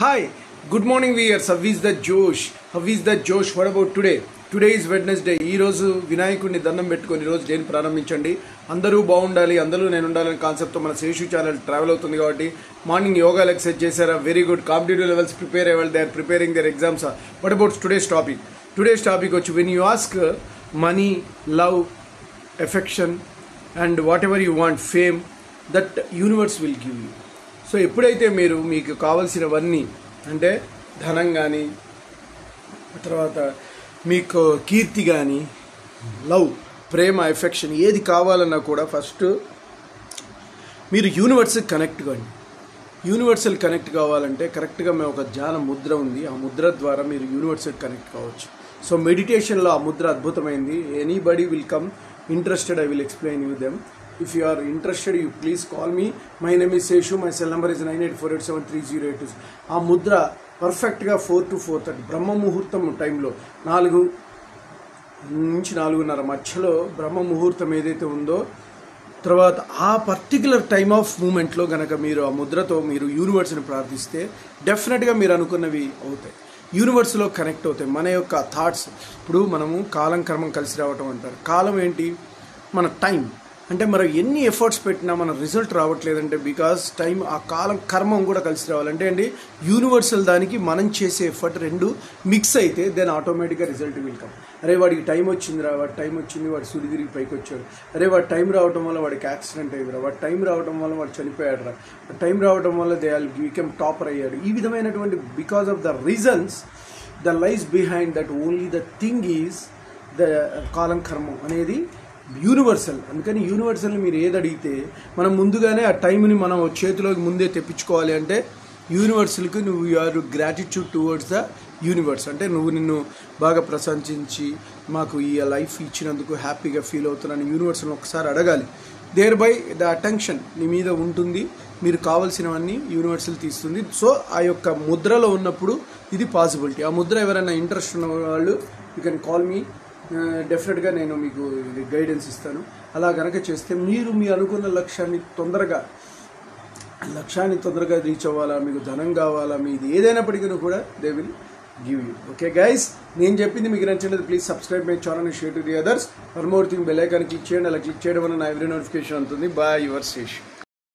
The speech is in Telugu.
Hi, good morning viewers. How is the Josh? How is the Josh? What about today? Today is Wednesday. ఈ రోజు వినాయకుడిని దండం పెట్టుకొని ఈ రోజు డేని ప్రారంభించండి. అందరూ బాగుండాలి, అందరూ నేను ఉండాలనే కాన్సెప్ట్ తో మన శేషు ఛానల్ ట్రావెల్ అవుతుంది కాబట్టి మార్నింగ్ యోగా ఎక్సర్సైజ్ చేశారా? Very good. Competitive levels prepare అయ్యేవాళ్ళు they are preparing their exams. What about today's topic? Today's topic వచ్చి when you ask money, love, affection and whatever you want, fame, that universe will give you. So ఎప్పుడైతే మీరు మీకు కావాల్సినవన్నీ అంటే ధనం కానీ, తర్వాత మీకు కీర్తి కానీ, లవ్, ప్రేమ, ఎఫెక్షన్ ఏది కావాలన్నా కూడా ఫస్ట్ మీరు యూనివర్స్కి కనెక్ట్ కండి. యూనివర్సల్ కనెక్ట్ కావాలంటే కరెక్ట్గా మేము ఒక ధ్యాన ముద్ర ఉంది, ఆ ముద్ర ద్వారా మీరు యూనివర్స్కి కనెక్ట్ కావచ్చు. సో మెడిటేషన్లో ఆ ముద్ర అద్భుతమైంది. Anybody will come interested, I will explain you them. If you are interested, you please call me. My name is Seshu. My cell number is 98487308. ఆ ముద్ర పర్ఫెక్ట్గా 4 to 4:30 బ్రహ్మ ముహూర్తం టైంలో 4 నుంచి 4:30 మధ్యలో బ్రహ్మ ముహూర్తం ఏదైతే ఉందో తర్వాత ఆ పర్టికులర్ టైమ్ ఆఫ్ మూమెంట్లో గనక మీరు ఆ ముద్రతో మీరు యూనివర్స్ని ప్రార్థిస్తే డెఫినెట్గా మీరు అనుకున్నవి అవుతాయి. యూనివర్స్లో కనెక్ట్ అవుతాయి. మన యొక్క థాట్స్, ఇప్పుడు మనము కాలం కర్మం కలిసి రావటం అంటారు. కాలం ఏంటి? మన టైం. అంటే మనం ఎన్ని ఎఫర్ట్స్ పెట్టినా మన రిజల్ట్ రావట్లేదంటే బికాజ్ టైం, ఆ కాలం కర్మం కూడా కలిసి రావాలంటే అండి యూనివర్సల్ దానికి మనం చేసే ఎఫర్ట్ రెండు మిక్స్ అయితే దెన్ ఆటోమేటిక్గా రిజల్ట్ విల్ కమ్. అరే వాడికి టైం వచ్చిందిరా, వాడి టైం వచ్చింది, వాడు సుడిగిరికి పైకి వచ్చాడు. అరే వాడి టైం రావడం వల్ల వాడికి యాక్సిడెంట్ అయ్యిందిరా, వాడి టైం రావడం వల్ల వాడు చనిపోయాడు రా, టైం రావడం వల్ల దే ఆల్ బికమ్ టాపర్ అయ్యాడు. ఈ విధమైనటువంటి because of the reasons the lies behind that only the thing is the కాలం కర్మం అనేది యూనివర్సల్. అందుకని యూనివర్సల్ని మీరు ఏది అడిగితే మనం ముందుగానే ఆ టైంని మనం చేతిలోకి ముందే తెప్పించుకోవాలి. అంటే యూనివర్సల్కి నువ్వు your gratitude towards the universe. అంటే నువ్వు నిన్ను బాగా ప్రశంసించి మాకు ఈ లైఫ్ ఇచ్చినందుకు హ్యాపీగా ఫీల్ అవుతున్నాను యూనివర్సల్ని ఒకసారి అడగాలి. దేర్ బై ద అటెన్షన్ నీ మీద ఉంటుంది, మీరు కావాల్సినవన్నీ యూనివర్సల్ తీస్తుంది. సో ఆ యొక్క ముద్రలో ఉన్నప్పుడు ఇది పాసిబిలిటీ. ఆ ముద్ర ఎవరైనా ఇంట్రెస్ట్ ఉన్న వాళ్ళు యూ కెన్ కాల్ మీ. డెఫినెట్గా నేను మీకు గైడెన్స్ ఇస్తాను. అలా కనుక చేస్తే మీరు మీ అనుకున్న లక్ష్యాన్ని తొందరగా రీచ్ అవ్వాలా, మీకు ధనం కావాలా, మీది ఏదైనప్పటికీ కూడా they will give you. Okay guys, నేను చెప్పింది మీకు నచ్చినది please subscribe my channel and share to the others. For more thing bell icon click చేయండి. అలా క్లిక్ చేయడం వల్ల నా ఎవ్రీ నోటిఫికేషన్ ఉంటుంది. Bye, your Sesh.